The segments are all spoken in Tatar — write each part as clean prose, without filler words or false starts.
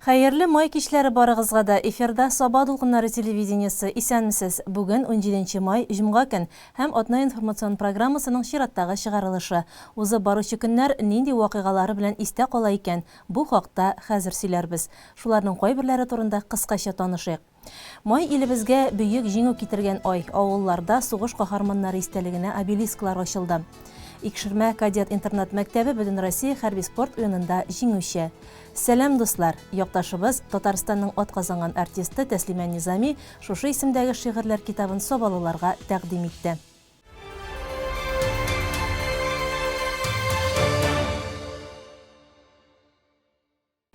Хәерле май кичләре барыгызга да эфирда Саба дулкыннары телевидениесе исәнмесез. Бүген 17 май җомга көн һәм атна информацион программасының чираттагы чыгарылышы. Узып баручы көннәр нинди вакыйгалары белән истә кала икән? Бу хакта хәзер сөйләрбез. Шуларның кайберләре турында кыскача танышыйк. Май илебезгә бөек җиңү китергән ай. Авылларда сугыш каһарманнары истәлегенә обелисклар ачылды. Икшермә кадет интернат мәктәбе Бөтен Россия хәрби спорт уенында җиңүче. Сәлам дуслар, якташыбыз Татарстанның атказанган артисты Тәслимә Низами шушы исемдәге шигырьләр китабын сабалыларга тәкъдим итте.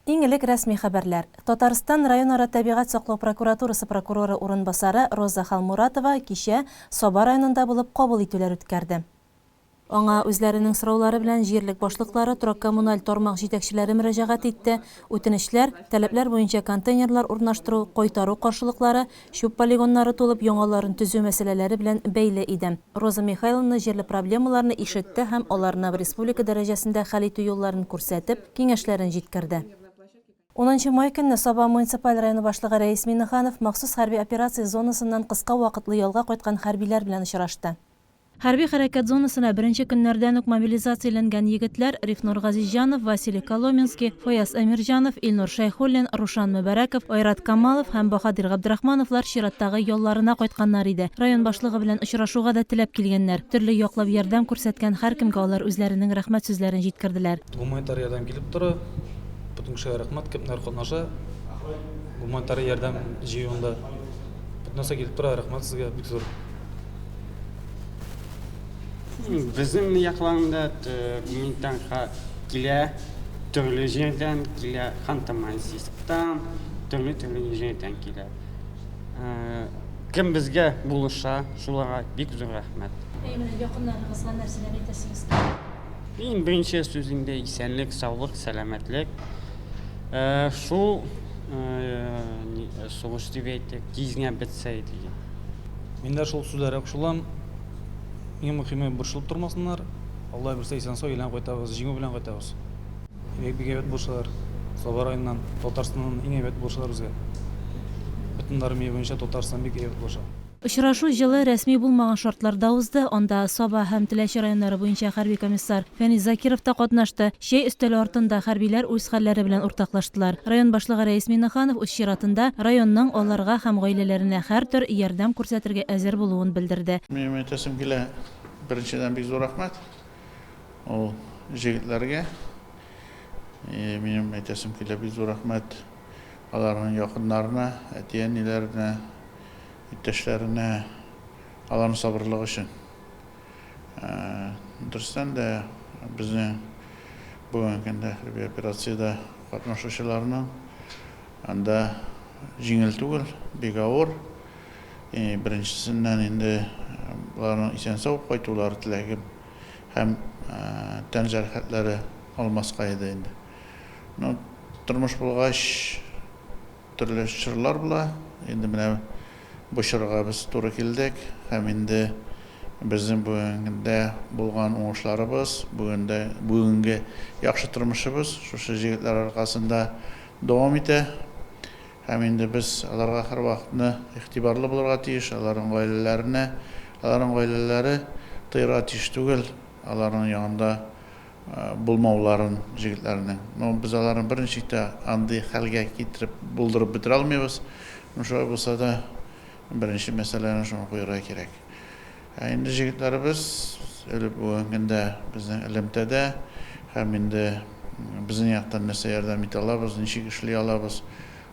Иң элек рәсми хәбәрләр. Татарстан районара табигать саклау прокуратурасы прокуроры урынбасары Роза Халмуратова кичә Саба районында булып кабул итүләр үткәрде. Аңа үзләренең сораулары белән җирлек башлыклары, торак-коммуналь тармак җитәкчеләре мөрәҗәгать итте. Үтенечләр, таләпләр буенча контейнерлар урнаштыру, кайтару каршылыклары, чүп полигоннары тулып яңаларын төзү мәсьәләләре белән бәйле иде. Роза Михайловна җирле проблемаларны ишетте һәм аларны республика дәрәҗәсендә хәл итү юлларын күрсәтеп, киңәшләрен җиткерде. 10 май көнне Саба муниципаль районы башлыгы Рәис Миннеханов махсус хәрби операция зонасыннан кыска вакытлы ялга кайткан хәрбиләр белән очрашты. Хәрби хәрәкәт зонасына беренче көннәрдән үк мобилизацияләнгән егетләр Рифнур Газизҗанов, Василий Коломенский, Фаяз Әмирҗанов, Илнур Шәйхуллин, Рушан Мөбәрәков, Айрат Камалов һәм Баһадир Габдрахмановлар чираттагы ялларына кайтканнар иде. Район башлыгы белән очрашуга да теләп килгәннәр. Төрле яклап ярдәм күрсәткән һәркемгә алар үзләренең рәхмәт сүзләрен җиткерделәр. Гуманитар ярдәм килеп тора. Бүтән кешегә рәхмәт, кемнәр катнаша. Гуманитар ярдәм җыюында бүтәнсә килеп тора. Рәхмәт сезгә бик зур. Bizim якларында гуманитарга килә, төрле җирдән килә, Ханты-Мансийсктан, төрле җирдән килә. Кем безгә булыша, шуларга бик зур рәхмәт. Якыннарыгызга нәрсәләр әйтәсегез? Иң беренче сүзендә исәнлек, саулык, сәламәтлек. Шул сугыш дип әйтик, тизгә бетсә иде. Мин дә шул сүзләргә кушылам. Иң мөһиме борчылып тормасыннар. Алла берсә исән сау белән кайтабыз, җиңү белән кайтабыз. Бик әйбәт булышалар. Саба районыннан, Татарстаннан иң әйбәт булышалар безгә. Бөтен армия буенча Татарстан бик әйбәт булыша. Очрашу җылы рәсми булмаган шартларда узды. Анда Саба һәм Теләче районнары буенча хәрби комиссар Фәниз Закиров та катнашты. Чәй өстәле артында хәрбиләр үз хәлләре белән уртаклаштылар. Район башлыгы Рәис Миннеханов үз чиратында районның аларга һәм гаиләләренә һәртөр ярдәм күрсәтергә әзер булуын белдерде. Минем әйтәсем килә, беренчедән бик зур рәхмәт. Ул җегетләргә. Минем әйтәсем килә, бик зур рәхмәт аларның якыннарына, әти-әниләренә, иптәшләренә, аларның сабырлыгы өчен. Дөрестән дә безнең бүген көндә хәрби операциядә катнашучыларның анда җиңел түгел, бик авыр. Беренчесеннән инде аларның исән сау кайтулары теләгем һәм тән җәрәхәтләре алмаска иде инде. Тормыш булгач төрле чорлар була. Инде менә бу чорга без туры килдек һәм инде безнең бүгенгә булган уңышларыбыз, бүгенге яхшы тормышыбыз шушы җегетләр аркасында дәвам итә. Һәм инде без аларга һәрвакытны игътибарлы булырга тиеш, аларның гаиләләре тыйра тиеш түгел, аларның янында булмауларын җегетләрнең. Без аларны беренче андый хәлгә китереп булдырып бетерә алмыйбыз. Шулай булса да беренче мәсьәләне шуны куярга кирәк. Инде җегетләребез бүгенгә безнең элемтәдә һәм инде безнең яктан нәрсә ярдәм итә алабыз, ничек эшли алабыз,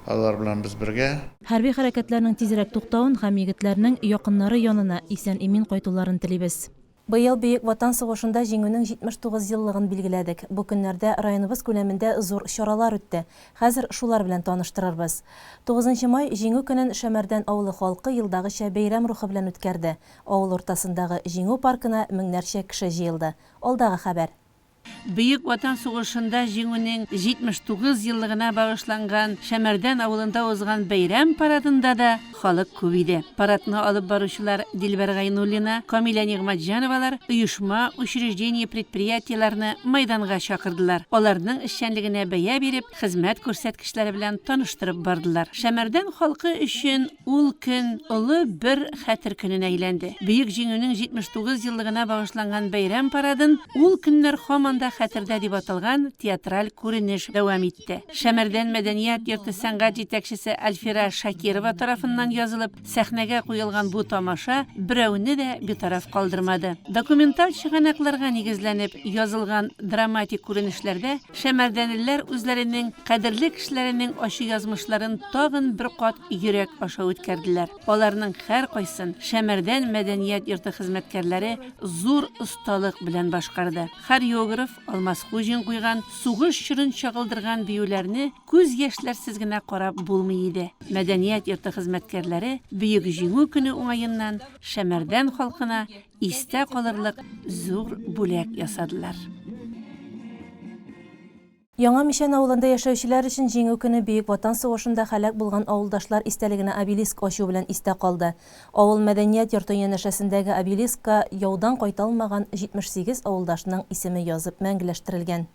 алар белән без бергә. Хәрби хәрәкәтләрнең тизрәк туктавын һәм егетләрнең якыннары янына исән-имин кайтуларын телибез. Быел Бөек Ватан сугышында җиңүнең 79 еллыгын билгеләдек. Бу көннәрдә районыбыз күләмендә зур чаралар үтте. Хәзер шулар белән таныштырырбыз. 9 май җиңү көнен Шәмәрдән авылы халкы елдагыча бәйрәм рухы белән үткәрде. Авыл уртасындагы җиңү паркына меңнәрчә кеше җыелды. Алдагы хәбәр. Бөек Ватан сугышында җиңүнең 79 еллыгына багышланган Шәмәрдән авылында узган бәйрәм парадында да халык күп иде. Парадны алып баручылар Дилбәр Гайнуллина, Камилә Нигъмәтҗановалар оешма, учреждение, предприятиеләрне мәйданга чакырдылар. Аларның эшчәнлегенә бәя биреп, хезмәт күрсәткечләре белән таныштырып бардылар. Шәмәрдән халкы өчен ул көн олы бер хәтер көненә әйләнде. Бөек җиңүнең 79 еллыгына багышланган бәйрәм парадын ул көннәр һаман да хәтердә дип аталган театраль күренеш дәвам итте. Шәмәрдән мәдәният йорты сәнгать җитәкчесе Альфира Шакирова тарафыннан язылып, сәхнәгә куелган бу тамаша берәүне дә битараф калдырмады. Документаль чыганакларга нигезләнеп язылган драматик күренешләрдә шәмәрдәнлеләр үзләренең кадерле кешеләренең ачы язмышларын тагын бер кат йөрәк аша үткәрделәр. Аларның һәр кайсын Шәмәрдән мәдәният йорты хезмәткәрләре зур осталык белән башкарды. Хореограф Алмаз Хуҗин куйган сугыш чорын чагылдырган биюләрне күз яшьләрсез генә карап булмый иде. Мәдәният йорты хезмәткәрләре бөек җиңү көне уңаеннан Шәмәрдән халкына истә калырлык зур бүләк ясадылар. Яңа Мишән авылында яшәүчеләр өчен җиңү көне Бөек Ватан сугышында һәлак булган авылдашлар истәлегенә обелиск ачу белән истә калды. Авыл мәдәният йорты янәшәсендәге обелискка яудан кайталмаган 78 авылдашның исеме язып мәңгеләштерелгән.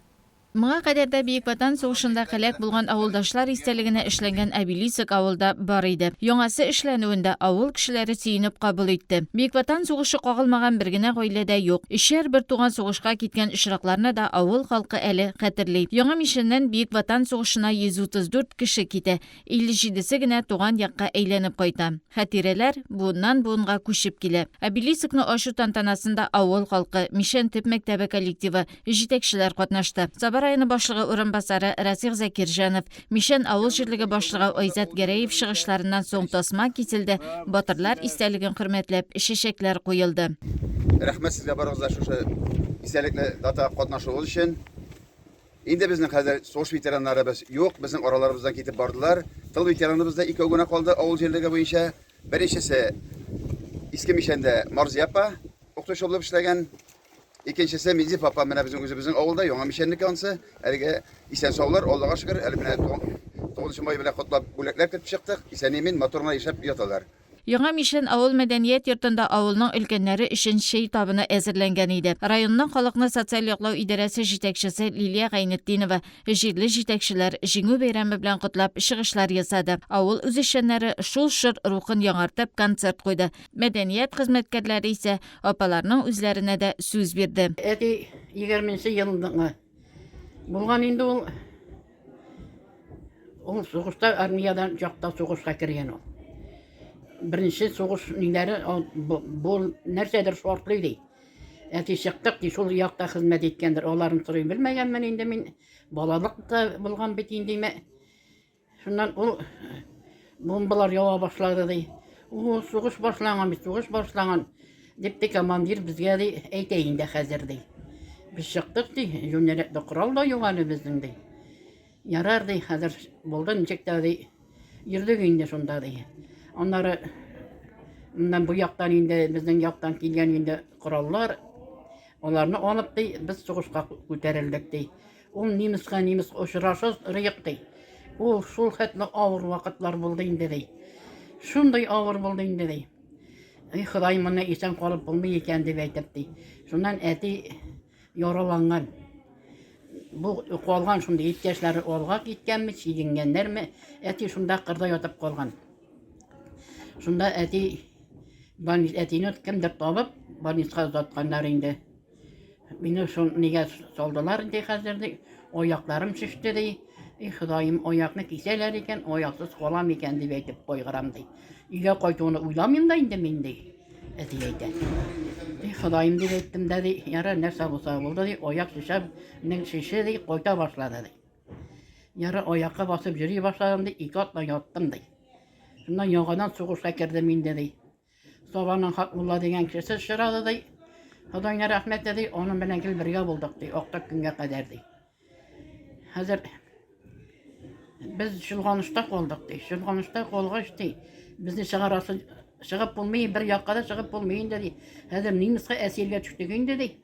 Моңа кадәр дә Бөек Ватан сугышында һәлак булган авылдашлар истәлегенә эшләнгән обелиск авылда бар иде. Яңасы эшләнүендә авыл кешеләре сөенеп кабул итте. Бөек Ватан сугышы кагылмаган бер генә гаиләдә юк. Ишәр бер туган сугышка киткән очракларны да авыл халкы әле хәтерли. Яңа Мишәннән Бөек Ватан сугышына 134 кеше китә. 57се генә туган якка әйләнеп кайта. Хатирәләр буыннан буынга күчеп килә. Обелискны ачу тантанасында авыл халкы, Мишән төп мәктәбе коллективы, җитәкчеләр катнашты. Районы башлыгы урынбасары Расих Закирҗанов, Мишән авыл җирлеге башлыгы Айзат Гәрәев чыгышларыннан соң тасма киселде, батырлар истәлеген хөрмәтләп чәчәкләр куелды. Рәхмәт сезгә барыгызга шушы истәлекле дата катнашуыгыз өчен. Инде безнең хәзер сугыш ветераннарыбыз юк, безнең араларыбыздан китеп бардылар. Тыл ветераныбыз да 2 генә калды авыл җирлеге буенча. Беренчесе Иске Мишәндә Марзия апа укытучы булып эшләгән. İkincisi Mizif Papa менә безнең үзебезнең авылда яңа Мишәннек ансы. Әлегә исән саулар, Аллага шөкер, әле менә 9 май белән котлап бүләкләр кертеп чыктык. Исән-имин моторна яшәп яталар. Яңа Мишән авыл мәдәният йортында авылның өлкәннәре өчен чәй табыны әзерләнгән иде. Районның халыкны социаль яклау идарәсе җитәкчесе Лилия Гайнетдинова җирле җитәкчеләр җиңү бәйрәме белән котлап чыгышлар ясады. Авыл үзешчәннәре шул шыр рухын яңартып концерт куйды. Мәдәният хезмәткәрләре исә апаларның үзләренә дә сүз бирде. Әти 20-нче елында булган инде ул сугышта армиядан якта сугышка кергән ул. Birinci soğuş nilleri bol nersedir şortlu değil. Eti çıktık ki şol yakta hizmet etkendir. Onların sırrını bilmegen ben indi min balalıkta bulgan bit indime. Şundan o bombalar yava başladı dey. O soğuş başlanan bir soğuş başlanan. Dipti komandir bizge dey eyteyin de hazır dey. Biz çıktık dey. Jönnerekte kural da yok hani bizden dey. Yarar dey hazır buldan çıktı dey. Yırdık indi şunda dey. Onları bu yaktan indi, bizden yaktan kilgen indi kurallar. Onlarını alıp dey, biz soğuşka göterildik dey. O nimiz uçraşız rıyık dey. O şul hatlı ağır vakitler buldu indi dey. Şunday ağır buldu indi dey. Xudayım bana isen kalıp bulmayı kendi beytip dey. Şundan eti yaralangan. Bu kalgan şunda ihtiyaçları olga gitken mi, çiğingenler mi? Eti şunda kırda yatıp kalgan. Şunda etini kimdir tabıp, bani uzatkanlar indi. Beni neye saldılar indi hazırdı. Ayaklarım şişti dey. Xudayım ayakını kiseler iken, ayaksız kalam iken deyip etip koygaram dey. İge koyduğunu uylamayayım da indi min dey. Eti eyten. Xudayım deyip ettim dedi. Yara ne sabı buldu dey. Ayak şişe dey, koyta başladı dey. Yara ayakka basıp yürüye başladım dey. İki atla yattım dey. Şundan yağadan soğuşa girdim indi dey. Sobanın Hakmullah degen kişisi şıradı dey. Xudayına rahmet dedi. Onun bilen gel birge bulduk dey. Oktak günge kadar dey. Hazır biz şulğanışta kaldık dey. Şulğanışta kalğaç dey. Bizni çıkıp bulmayın, bir yakada çıkıp bulmayın dedi. Hazır Nimis'e esirge çıktık indi dey.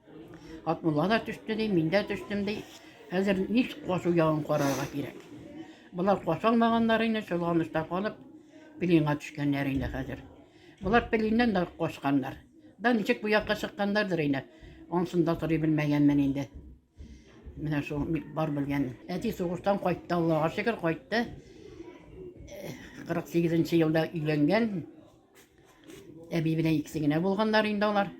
Атмулла да төшті дей, мин дә төштім дей. Хәзер ничек кашу ягын карарга кирәк. Булар кашалмаганнар инде, шулганышта калып, пилинга төшкәннәр инде хәзер. Булар пилиннән дә кашканнар. Да ничек бу якка чыккандардыр инде. Онсында туры белмәгәнмен инде. Менә шул бар белгән. Әти сугыштан кайтты, Аллага шөкер кайтты. 48-нче елда өйләнгән. Әби белән икесе генә булганнар инде алар.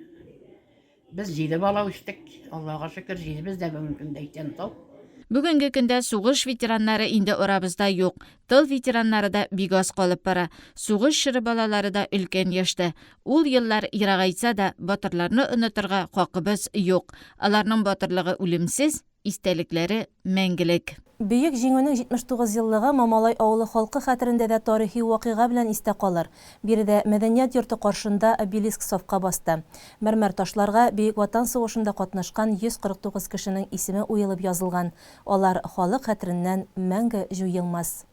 Без 7 бала үстек. Аллага шөкер 7 дә мөмкин дәйтән тау. Бүгенге көндә сугыш ветераннары инде арабызда юк. Тыл ветераннары да бик аз калып бара. Сугыш шыры балалары да өлкән яшьтә. Ул еллар ерагайса да батырларны онытырга хакыбыз юк. Аларның батырлыгы үлемсез, истәлекләре мәңгелек. Бөек җиңүнең 79 еллыгы Мамалай авылы халкы хәтерендә дә тарихи вакыйга белән истә калыр. Биредә мәдәният йорты каршында обелиск сафка басты. Мәрмәр ташларга Бөек Ватан сугышында катнашкан 149 кешенең исеме уелып язылган. Алар халык хәтереннән мәңге җуелмас.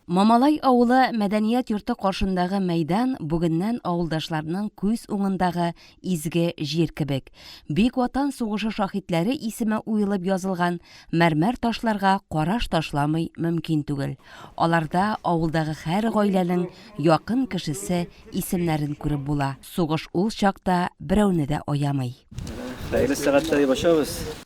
Мамалай авылы мәдәният йорты каршындагы мәйдан бүгеннән авылдашларның күз уңындагы изге җир кебек. Бөек Ватан сугышы шаһитләре исеме уелып язылган мәрмәр ташларга караш ташламый мөмкин түгел. Аларда авылдагы һәр гаиләнең якын кешесе исемнәрен күреп була. Сугыш ул чакта берәүне дә аямый.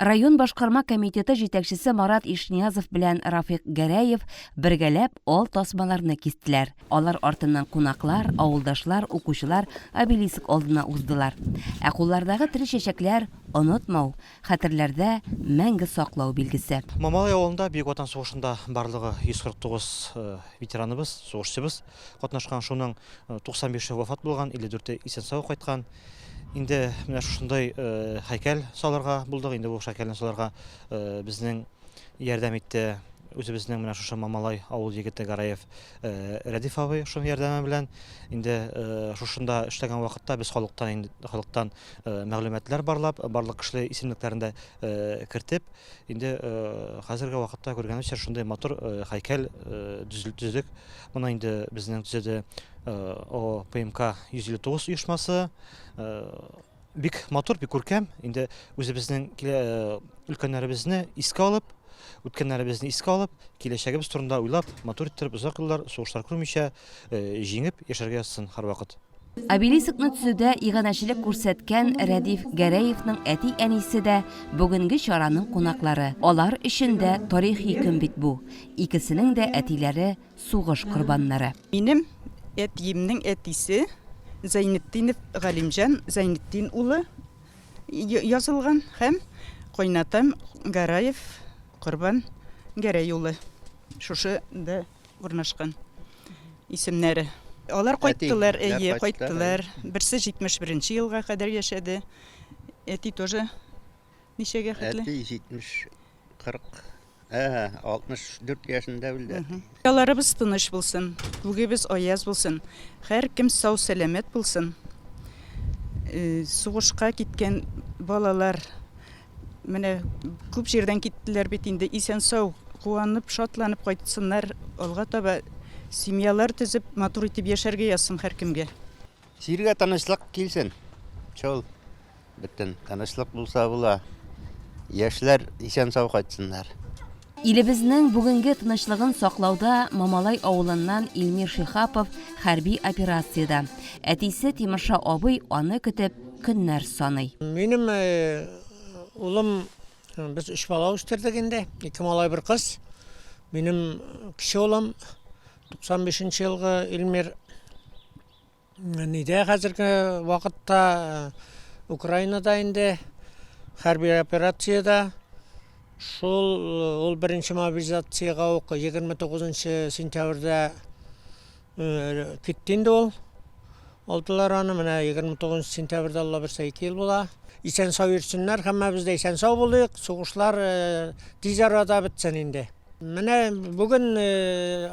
Район башкарма комитеты җитәкчесе Марат Ишниязов белән Рафик Гәрәев бергәләп ал тасмаларны кистеләр. Алар артыннан кунаклар, авылдашлар, укучылар обелиск алдына уздылар. Ә куллардагы тере чәчәкләр онытмау, хәтерләрдә мәңге саклау билгесе. Мамалай авылында Бөек Ватан сугышында барлыгы 149 ветераныбыз, сугышчыбыз катнашкан, шуның 95-е вафат булган, 54-е исән-сау кайткан. Инде менә шушындай һәйкәл саларга булдык. Инде бу һәйкәлне саларга безнең ярдәм итте үзебезнең менә шушы Мамалай авыл егете Гараев Рәдиф абый, шуның ярдәме белән инде шушында эшләгән вакытта без халыктан мәгълүматлар барлап, барлык кешеләр исемлекләрендә кертеп, инде хәзерге вакытта күргәнебезчә шундый матур һәйкәл төзелдек. Моны инде безнең төзеде ОПМК 159 оешмасы. Бик матур, бик күркәм. Инде үзебезнең өлкәннәребезне искә алып, үткәннәребезне искә алып, киләчәгебез турында уйлап, матур иттереп, озак еллар сугышлар күрмичә җиңеп яшәргә язсын һәрвакыт. Обелискны төзүдә иганәчелек күрсәткән Рәдиф Гәрәевның әти-әнисе дә бүгенге чараның кунаклары. Алар өчен дә тарихи көн бит бу. Икесенең дә әтиләре сугыш корбаннары. Минем әтиемнең әтисе Зайнетдинов Галимҗан Зайнетдин улы язылган һәм кайнатам Гараев Корбан Гәрәй улы. Шушы да урнашкан исемнәре. Алар кайттылар, кайттылар. Берсе 71-нче елга кадәр яшәде. Әти тоже ничәгә хәтле? Әти 64 yaşında bildi. Яларыбыз тыныч булсын, бүгебез аяз булсын, һәр кем сау сәламәт булсын. Сугышка киткән балалар менә күп җирдән киттеләр бит инде, исән сау, куанып, шатланып кайтсыннар, алга таба семьялар төзеп, матур итеп яшәргә язсын һәр кемгә. Сиргә тынычлык килсен. Шул бөтен тынычлык булса була. Яшьләр исән сау кайтсыннар. Илебезнең бүгенге тынычлыгын саклауда Мамалай авылыннан Илмир Шихапов хәрби операциядә. Әтисе Тимерша абый аны көтеп көннәр саный. Минем улым, без 3 бала үстердек инде, 2 малай, 1 кыз. Минем кече улым 95-нче елгы Илмир ниде хәзерге вакытта Украинада инде хәрби операциядә. Ул беренче мобилизациягә 29 сентябрьдә китте инде ул. Алдылар аны, менә 29 сентябрьдә Алла берсә 2 ел була. Исән сау йөрсеннәр, һәммәбез дә исән сау булыйк, сугышлар тиз арада бетсен инде. Менә бүген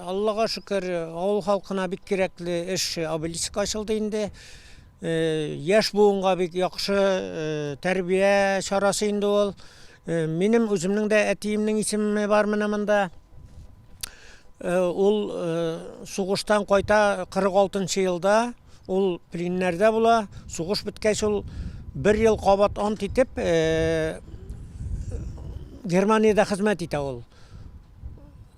Аллага шөкер, авыл халкына бик кирәкле эш обелиск ачылды инде. Яшь буынга бик яхшы тәрбия чарасы инде ул. Минем үземнең дә әтиемнең исеме бар менә монда. Ул сугыштан кайта 46-нчы елда, ул пленнәрдә була. Сугыш беткәч ул 1 ел кабат ант итеп, Германияда хезмәт итә ул.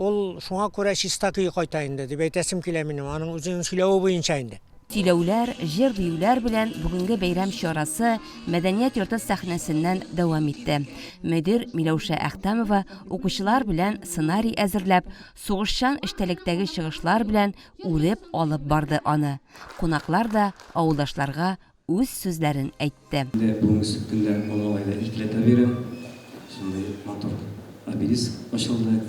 Ул шуңа күрә чистакый кайта инде дип әйтәсем килә минем, аның үзенең сөйләве буенча инде. Сөйләүләр, җыр биюләр белән бүгенге бәйрәм чарасы мәдәният йорты сәхнәсеннән дәвам итте. Мөдир Миләүшә Әхтәмова укучылар белән сценарий әзерләп, сугышчан эштәлектәге чыгышлар белән үреп алып барды аны. Кунаклар да авылдашларга үз сүзләрен әйтте. Бүгенге көндә Малайда илтеләтә бирәм. Шундый матур обелиск ачылды.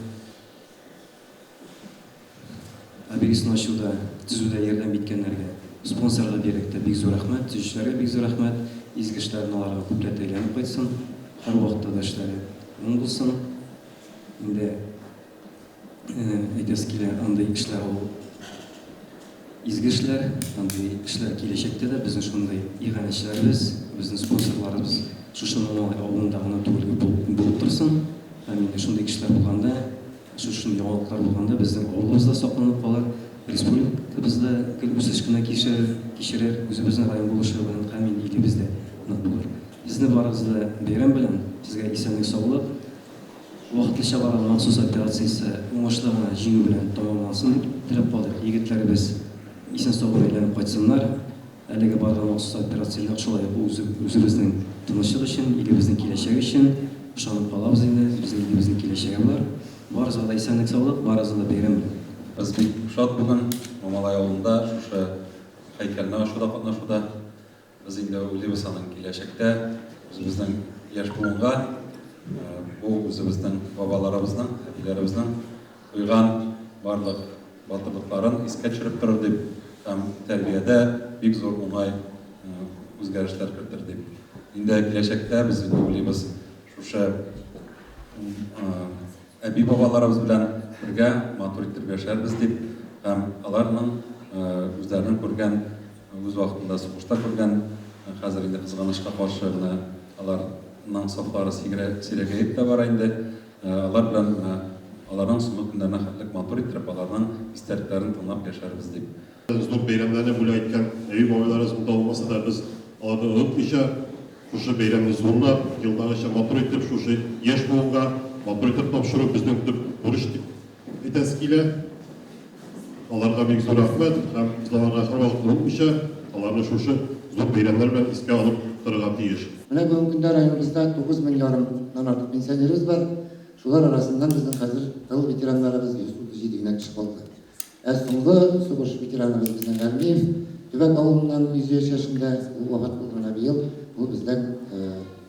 Обелискны ачуда төзүдә ярдәм иткәннәргә, спонсорга бирәктә бик зур рәхмәт, төзүчеләргә бик зур рәхмәт. Изге эшләрне аларга күпләп әйләнеп кайтсын. Һәр вакытта да эшләре уң булсын. Инде әйтәсе килә, андый эшләр ул изге эшләр, андый эшләр киләчәктә дә безнең шундый иганәчеләрбез, безнең спонсорларыбыз шушы Малай авылында гына түгел булып торсын. Һәм инде шундый кешеләр булганда, шушы яңалыклар булганда безнең авылыбызда сакланып калыр, республикабызда үсеш кенә кичерер, үзебезнең район булышы белән һәм илебездә нык булыр. Безне барыгызны бәйрәм белән, сезгә исәнлек, саулык, вакытлыча барган махсус операциясе уңышлы гына җиңү белән тәмамлансын дип теләп калдык. Егетләребез исән-сау әйләнеп кайтсыннар. Әлеге барган махсус операцияләр шулай үзебезнең тынычлык өчен, илебезнең киләчәге өчен ышанып калабыз инде, безнең илебезнең киләчәге бар. Барыгызга да исәнлек, саулык, барыгызга да бәйрәм белән. Biz bik şad bugün Mamalay avulunda şuşa haykalini aşuda qatnaşuda biz indi Ulibisa'nın kileşekte özümüzden yaş bulunga bu özümüzden babalarımızdan, abilerimizden uygan barlık batırlıkların iske çürüp durur deyip hem terbiyede bik zor onay özgərişler kırtır deyip. İndi kileşekte biz Ulibis şuşa abi babalarımız bilen birge matur ittirib yaşarбыз deyip hem alarның үзләренең күргән, үз вакытында сугышта күргән, хәзер инде кызганычка каршы аларның сафлары сирәгәеп тә бара инде. Алар белән аларның соңгы көндәренә хәтлек матур иттереп, аларның истәлекләрен тыңлап яшәрбез дип. Зур бәйрәмнәрне бүләк иткән әби бабайларыбыз булмаса да без аларны онытмыйча, шушы бәйрәмне зурлап, елдагыча матур итеп, шушы яшь буынга матур итеп тапшыру безнең төп бурыч дип әйтәсе килә. Аларга бик зур рәхмәт һәм аларга һәрвакыт онытмыйча, аларны шушы зур бәйрәмнәр белән искә алып торырга тиеш. Менә бүгенге көндә районыбызда 9,5 артык пенсионерыбыз бар. Шулар арасыннан безнең хәзер тыл ветераннарыбыз 137 генә кеше калды. Соңгы сугыш ветераныбыз безнең Әлмиев, Төбәк авылыннан 103 яшендә ул вафат булган әби ел, ул безнең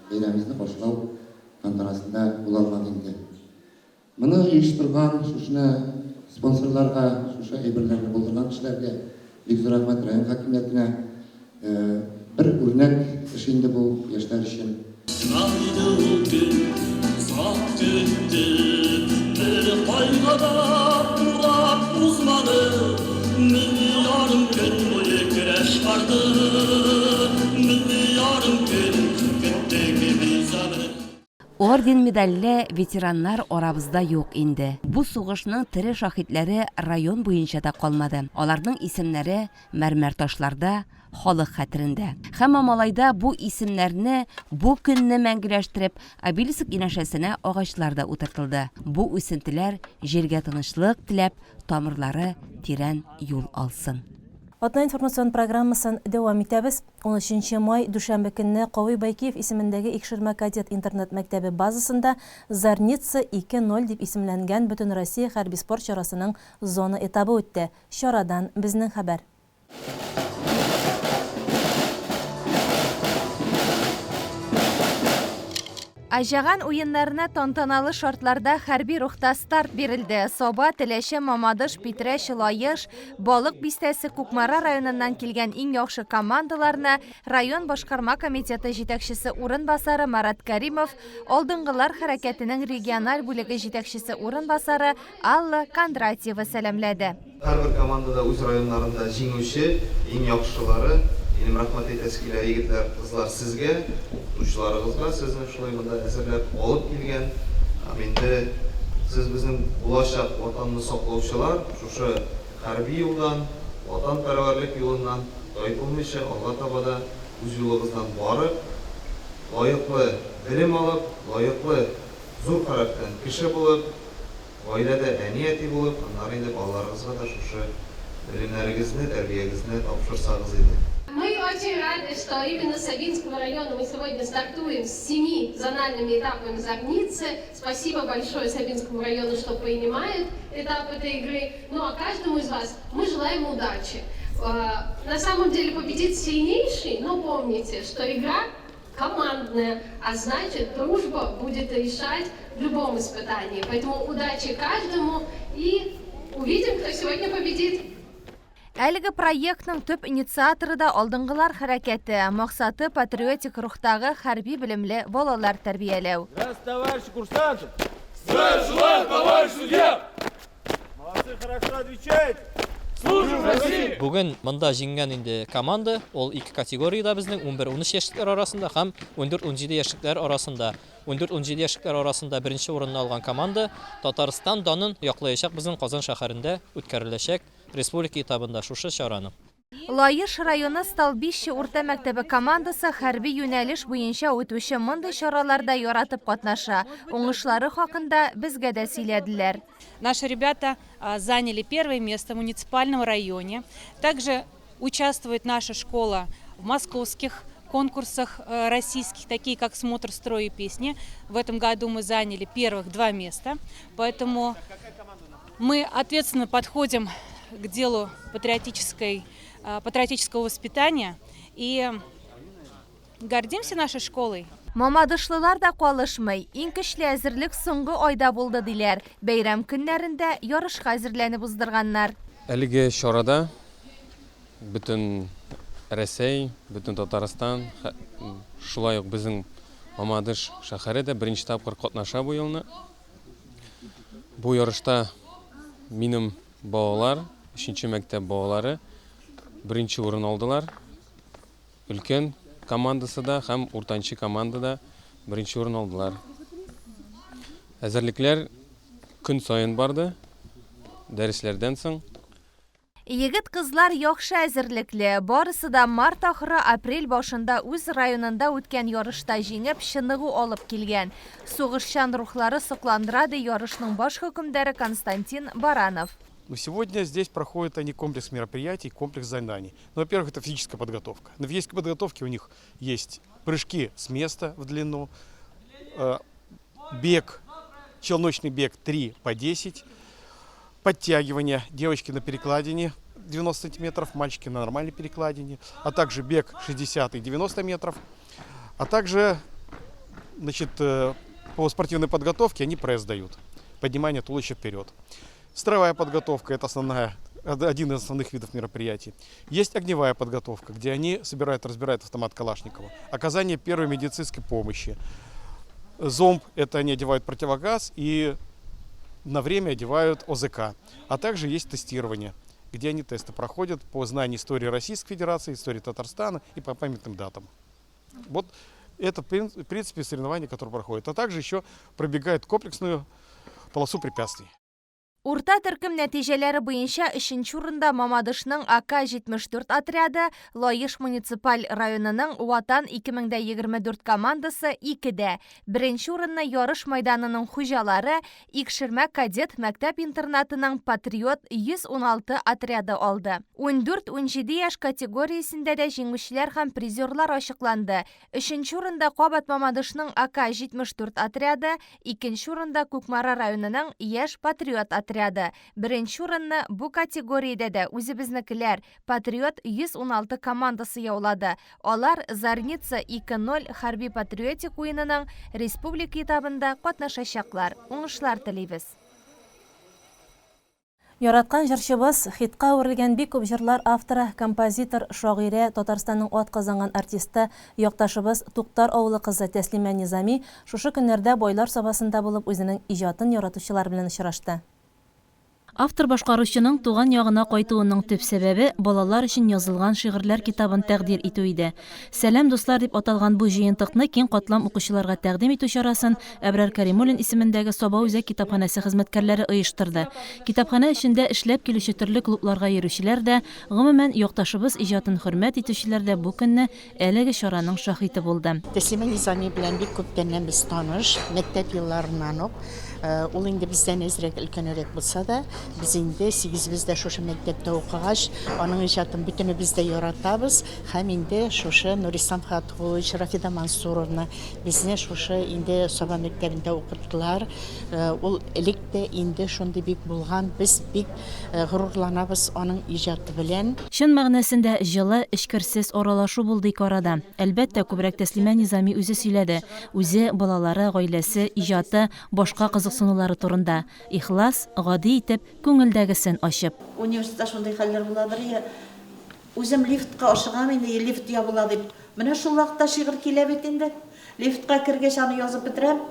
бәйрәмебезне каршылау тантанасында була алмады инде. Моны оештырган шушыны спонсорларга, шушы әйберләрне булдырган кешеләргә бик зур рәхмәт, район хакимиятенә бер үрнәк эш инде бу яшьләр өчен. Орден медальле ветераннар арабызда юк инде. Бу сугышның тере шаһитләре район буенча да калмады. Аларның исемнәре мәрмәр ташларда, халык хәтерендә. Һәм Малайда бу исемнәрне бу көнне мәңгеләштереп, обелиск инәшәсенә агачларда утыртылды. Бу үсентеләр җиргә тынычлык теләп, тамырлары тирән юл алсын. Атна информацион программасын дәвам итәбез. 13 май дүшәмбе көнне Кавый Байкиев исемендәге Икшермә кадет интернет мәктәбе базасында Зарница 2.0 дип исемләнгән Бөтен Россия хәрби спорт чарасының зона этабы үтте. Чарадан безнең хәбәр. Ажаган уеннарына тантаналы шартларда хәрби рухта старт бирелде. Соба, Теләшә, Мамадыш, Питрә, Шылайыш, Балык бистәсе Кукмара районыннан килгән иң яхшы командаларны район башкарма комитеты җитәкчесе урынбасары Марат Кәримов, алдынгылар хәрәкәтенең региональ бүлеге җитәкчесе урынбасары Алла Кондратьева сәламләде. Һәрбер командада үз районнарында җиңүче, иң яхшылары. Минем рәхмәт әйтәсе килә, егетләр, кызлар, сезгә, укучыларыгызга, сезне шулай монда әзерләп алып килгән. Инде сез безнең булачак ватанны саклаучылар, шушы хәрби юлдан, ватанпәрвәрлек юлыннан тайпылмыйча, алга таба да үз юлыгыздан барып, лаеклы белем алып, лаеклы зур характер кеше булып, гаиләдә әнияти булып, аннары инде балаларыгызга да шушы белемнәрегезне, тәрбиягезне тапшырсагыз иде. Мы очень рады, что именно с Сабинского района мы сегодня стартуем с 7 зональными этапами Зорницы. Спасибо большое Сабинскому району, что принимает этап этой игры. Ну а каждому из вас мы желаем удачи. На самом деле победит сильнейший, но помните, что игра командная, а значит дружба будет решать в любом испытании. Поэтому удачи каждому и увидим, кто сегодня победит. Әлеге проектның төп инициаторы да алдынгылар хәрәкәте, максаты патриотик рухтагы хәрби белемле балалар тәрбияләү. Раз, товарищи курсанты! Здравия желаю, товарищ судья! Молодцы, хорошо отвечаете! Служим России! Бүген монда җиңгән инде команда, ул 2 категориядә безнең 11-13 яшьлектәр арасында һәм 14-17 яшьлектәр арасында. 14-17 яшьлектәр арасында беренче урынны алган команда Татарстан данын яклаячак безнең Казан шәһәрендә үткәреләчәк республика этабында шушы чараны. Лаеш районы Столбище урта мәктәбе командасы хәрби юнәлеш буенча үтүче мондый чараларда яратып катнаша. Уңышлары хакында безгә дә сөйләделәр. Наши ребята заняли первое место в муниципальном районе. Также участвует наша школа в московских конкурсах российских, такие как «Смотр, строй и песни». В этом году мы заняли первых 2 места. Поэтому мы ответственно подходим к делу патриотического воспитания и гордимся нашей школой. Мамадышлылар да калышмый. Иң көчле әзерлек соңгы айда булды диләр. Бәйрәм көннәрендә ярышка әзерләнеп уздырганнар. Әлеге чарада бүтән Рәсәй, бүтән Татарстан, шулай ук безнең Мамадыш шәһәре дә беренче тапкыр катнаша бу елны. Бу ярышта минем балалар, 3нче мәктәп балалары беренче урын алдылар. Өлкән командасы да һәм уртанчы команда да беренче урын алдылар. Әзерлекләр көн сайын барды, дәресләрдән соң. Егет кызлар яхшы әзерлекле. Барысы да март ахыры апрель башында үз районында үткән ярышта җиңеп чыныгу алып килгән. Сугышчан рухлары сокландыра ди ярышның баш хөкемдәре Константин Баранов. Сегодня здесь проходит комплекс мероприятий, комплекс заданий. Во-первых, это физическая подготовка. На физической подготовке у них есть прыжки с места в длину, бег, челночный бег 3 по 10, подтягивания, девочки на перекладине 90 сантиметров, мальчики на нормальной перекладине, а также бег 60 и 90 метров, а также по спортивной подготовке они пресс дают, поднимание туловища вперед. Строевая подготовка – это один из основных видов мероприятий. Есть огневая подготовка, где они разбирают автомат Калашникова. Оказание первой медицинской помощи. Зомб – это они одевают противогаз и на время одевают ОЗК. А также есть тестирование, где они тесты проходят по знанию истории Российской Федерации, истории Татарстана и по памятным датам. Вот это, в принципе, соревнования, которые проходят. А также еще пробегают комплексную полосу препятствий. Урта төркем нәтиҗәләре буенча 3нче урында Мамадышның АК-74 отряды, Лаеш муниципаль районының Ватан 2024 командасы 2-дә. Беренче урынны ярыш мәйданының хуҗалары Икшермә кадет мәктәп-интернатының Патриот 116 отряды алды. 14-17 яшь категориясендә дә җиңүчеләр һәм призерлар ачыкланды. 3нче урында Кабат Мамадышның АК-74 отряды, 2нче урында Күкмара районының Яшь Патриот отряды. Беренче урынны бу категориядә дә үзебезнекеләр Патриот 116 командасы яулады. Алар Зорница 2-0 хәрби патриотик уенының республика этабында катнашачаклар. Уңышлар телибез. Яраткан җырчыбыз, хитка үрелгән бик күп җырлар авторы, композитор, шагыйрә, Татарстанның ат казанган артисты, якташыбыз Туктар авылы кызы Тәслимә Низами шушы көннәрдә Бойлар сабасында булып үзенең иҗатын яратучылар белән очрашты. Автор башкаручының туган ягына кайтуының төп сәбәбе балалар өчен язылган шигырьләр китабын тәкъдир итү иде. Сәлам дуслар дип аталган бу җыентыкны киң катлам укучыларга тәкъдим итү чарасын Әбрар Кәримуллин исемендәге Саба үзәк китапханәсе хезмәткәрләре оештырды. Китапханә эчендә эшләп килүче төрле клубларга йөрүчеләр дә, гомумән якташыбыз иҗатын хөрмәт итүчеләр дә бу көнне әлеге чараның шаһиты булды. Тәслимә Низами белән бик күптәннән без таныш, мәктәп елларыннан ук. Ул инде бездән әзрәк өлкәнрәк булса да, biz инде 8-бездә шушы мәктәптә укыгач, аның иҗатын бөтенебез дә яратабыз. Һәм инде шушы Нурислам Хатхович, Рафида Мансуровна безне шушы инде Саба мәктәбендә укыттылар. Ул элек тә инде шундый бик булган, без бик горурланабыз аның иҗаты белән. Чын мәгънәсендә җылы, эчкерсез аралашу булды ике арада. Әлбәттә, күбрәк Тәслимә Низами үзе сөйләде. Үзе, балалары, гаиләсе, иҗаты, башка кызыксынулары турында. Ихлас, гади итеп, күңелдәгесен ачып. Университетта шундый хәлләр буладыр я. Үзем лифтка ашыгам инде, лифт ябыла дип. Менә шул вакытта шигырь килә бит инде. Лифтка кергәч аны язып бетерәм.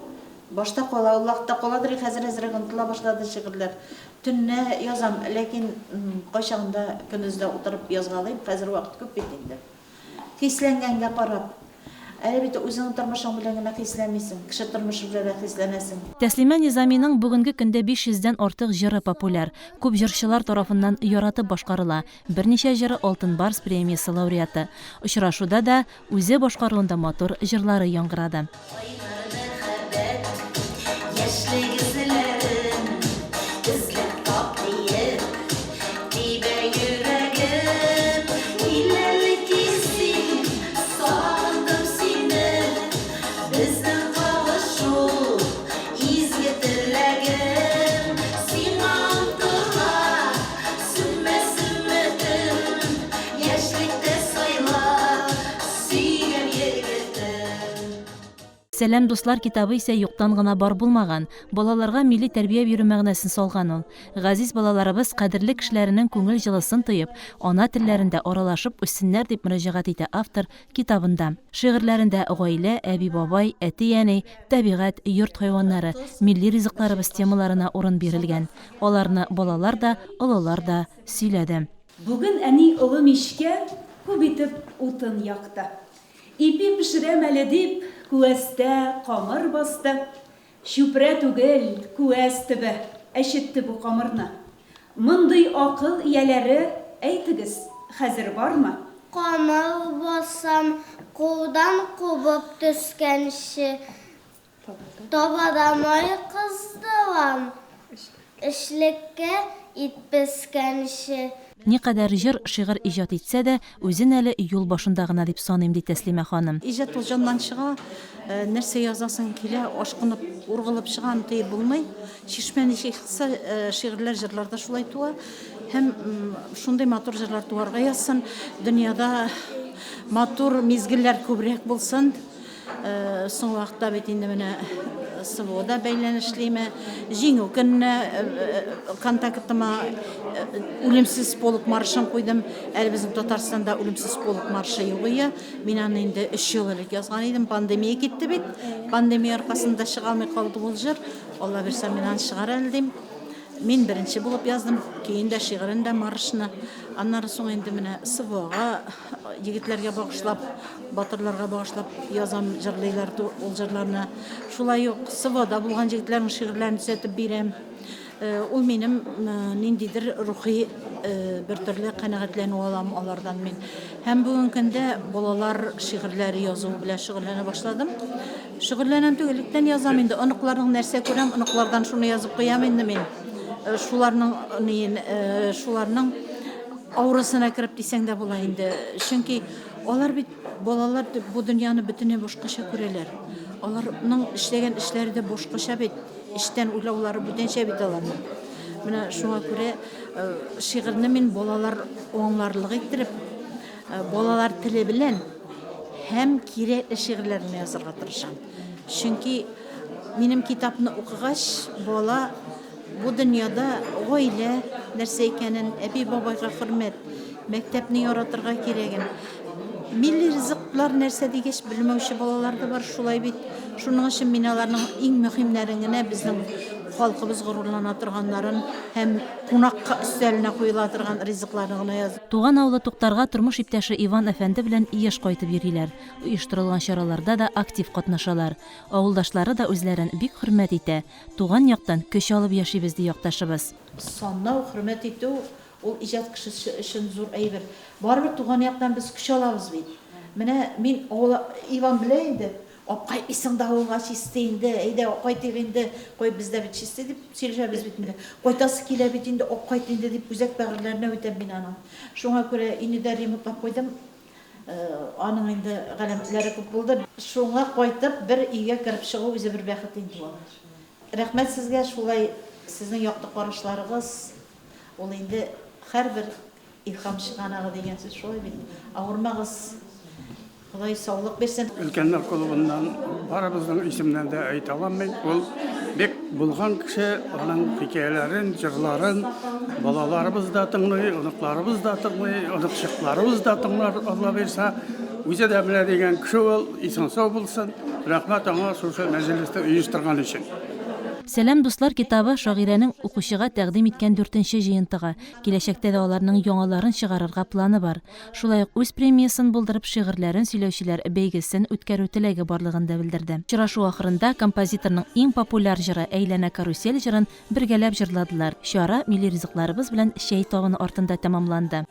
Башта кала, ул вакытта каладыр, хәзер әзрәк онытыла башлады шигырьләр. Төнне язам, ләкин кайчагында көндездә утырып язгалыйм, хәзер вакыт күп бит инде. Хисләнгәнгә карап. Әле бит үзең тормышың белән генә хисләнмисең, кеше тормышы белән хисләнәсең. Тәслимә Низаминың бүгенге көндә 500-дән артык җыры популяр. Күп җырчылар тарафыннан яратып башкарыла. Берничә җыры Алтын Барс премиясе лауреаты. Очрашуда да үзе башкаруында матур җырлары яңгырады. Сәлам дуслар китабы исә юктан гына бар булмаган. Балаларга милли тәрбия бирү мәгънәсен салган ул. Газиз балаларыбыз кадерле кешеләренең күңел җылысын тоеп, ана телләрендә аралашып үссеннәр дип мөрәҗәгать итә автор китабында. Шигырьләрендә гаилә, әби-бабай, әти-әни, табигать, йорт хайваннары, милли ризыкларыбыз темаларына урын бирелгән. Аларны балалар да, олылар да сөйләде. Бүген әни олы мишкә күп итеп утын якты. Ипи пешерәм әле дип күәстә камыр басты. Шүпрә түгел, күәс төбе, әшетте бу камырны. Мондый акыл ияләре әйтегез, хәзер бармы? Камыр бассам, кулдан кубып төскәнче. Табадамай кыздылам, эшлеккә итпескәнче. Никадәр җыр, шигырь иҗат итсә дә, үзен әле юл башында гына дип саныйм ди Тәслимә ханым. Иҗат ул җаннан чыга, нәрсә язасың килә, ашкынып, ургылып чыган тый булмый. Шишмәне шихса шигырьләр, җырларда шулай туа. Һәм шундый матур җырлар туарга язсын, дөньяда матур мизгелләр күбрәк булсын. Соң вакытта бит инде менә СВОда бәйләнешлеме, җиңү көнне контактыма үлемсез полк маршын куйдым. Әле безнең Татарстанда үлемсез полк маршы юк ия. Мин аны инде 3 ел элек язган идем. Пандемия китте бит. Пандемия аркасында чыга алмый калды ул җыр. Алла бирсә, мин аны чыгара алдым. Мин беренче булып яздым. Кейін дә шигырен дә маршны. Аннары соң инде менә СВОга егетләргә багышлап, батырларга багышлап язам, җырлыйлар ул җырларны. Шулай ук СВОда булган егетләрнең шигырьләрен төзәтеп бирәм. Ул минем ниндидер рухи бер төрле канәгатьләнү алам алардан мин. Һәм бүген көндә балалар шигырьләре язу белән шөгыльләнә башладым. Шөгыльләнәм түгеллектән язам инде. Оныкларның нәрсә күрәм, оныклардан шуны язып куям инде мин. Шуларның аурасына кереп дисәң дә була инде. Чөнки алар бит балалар бу дөньяны бөтенләй башкача күрәләр. Аларның эшләгән эшләре дә башкача бит. Эштән уйлаулары бүтәнчә бит аларның. Менә шуңа күрә шигырьне мин балалар аңларлык иттереп, балалар теле белән һәм кирәкле шигырьләрне язарга тырышам. Чөнки минем китапны укыгач, бала бу дөньяда гаилә нәрсә икәнен, әби-бабайга хөрмәт, мәктәпне яратырга кирәген, милли ризыклар нәрсә дигәч белмәүче балалар да бар, шулай бит. Шуның өчен мин аларның иң мөһимнәрен генә безнең халкыбыз горурлана торганнарын һәм кунакка өстәленә куела торган ризыкларны гына язып. Туган авылы Туктарга тормыш иптәше Иван әфәнде белән ияш кайтып йөриләр. Оештырылган чараларда да актив катнашалар. Авылдашлары да үзләрен бик хөрмәт итә. Туган яктан көч алып яшибез ди якташыбыз. Саннау, хөрмәт итү ул иҗат кешесе өчен зур әйбер. Барыбер туган яктан без көч алабыз бит. Менә мин Иван белә инде. Апкай исең дә авылга чисте инде. Әйдә кайтыйк инде. Кой бездә бит чисте дип сөйләшәбез бит инде. Кайтасы килә бит инде, кайт инде дип үзәк бәгырьләренә үтәм мин аның. Шуңа күрә инде ремонтлап куйдым. Аның инде галәмәтләре күп булды. Шуңа кайтып бер өйгә кирип чыгу үзе бер бәхет инде ул. Рәхмәт сезгә, шулай сезнең якты карашларыгыз. Ул инде һәрбер илһам чыганагы дигән сүз шулай бит. Авырмагыз. Құдай саулық берсін. Үлкеннер клубынан барыбыздың исемнән дә әйтә алмыйм. Ул бик булган кеше, аның хикәяләрен, җырларын балаларыбыз да тыңлый, оныкларыбыз да тыңлый, оныкчыкларыбыз да тыңлар, Алла бирсә. Үзе дә белә дигән кеше ул, исән сау булсын. Рәхмәт аңа шушы мәҗлестә оештырган өчен. Сәлам дуслар китабы шагыйрәнең укучыга тәкъдим иткән 4нче җыентыгы. Киләчәктә дә аларның яңаларын чыгарырга планы бар. Шулай ук үз премиясын булдырып шигырьләрен сөйләүчеләр бәйгесен үткәрү теләге барлыгын да белдерде. Очрашу ахырында композиторның иң популяр җыры Әйләнә карусель җырын бергәләп җырладылар. Чара милли ризыкларыбыз белән чәй табыны артында тәмамланды.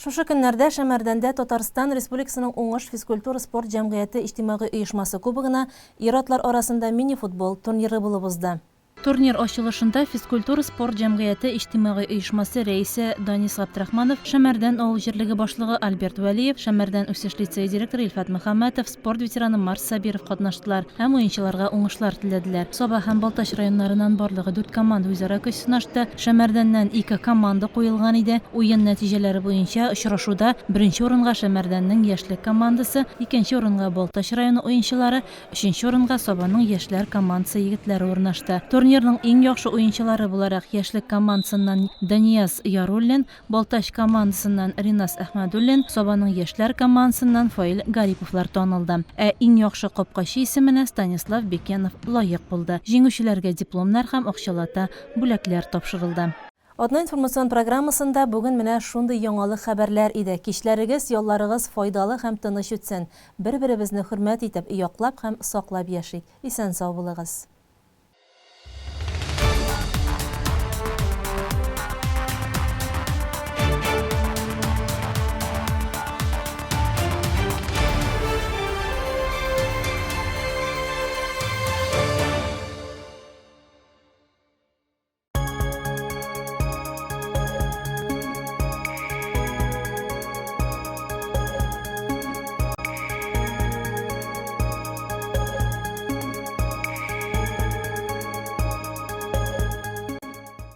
Шушы көннәрдә Шәмәрдәндә Татарстан Республикасының уңыш физкультура спорт җәмгыяте иҗтимагый оешмасы кубогына ир-атлар арасында мини-футбол турниры булып узды. Турнир ачылышында физкультура спорт җәмгыяте иҗтимагый оешмасы рәисе Данис Абдрахманов, Шәмәрдән авыл җирлеге башлыгы Альберт Вәлиев, Шәмәрдән үсеш лицее директоры Илфат Мөхәммәтов, спорт ветераны Марс Сабиров катнаштылар һәм уенчыларга уңышлар теләделәр. Саба һәм Балтач районнарыннан барлыгы 4 команда үзара көч сынашты. Шәмәрдәннән 2 команда куелган иде. Уен нәтиҗәләре буенча очрашуда 1нче урынга Шәмәрдәннең яшьлек командасы, 2нче урынга Балтач районы уенчылары, 3нче урынга Сабаның яшьләр командасы егетләре урнашты. Турнирның иң яхшы уенчылары буларак яшьлек командасыннан Данияз Яруллин, Балтач командасыннан Ринас Әхмәдуллин, Сабаның яшьләр командасыннан Фаил Гариповлар танылды. Иң яхшы капкачы исеменә Станислав Бекенов лаек булды. Җиңүчеләргә дипломнар һәм акчалата бүләкләр тапшырылды. Одна информацион программасында бүген менә шундый яңалык хәбәрләр иде. Кичләрегез, ялларыгыз файдалы һәм тыныч үтсен. Бер-беребезне хөрмәт итеп, яклап һәм саклап яшик. Исән сау булыгыз.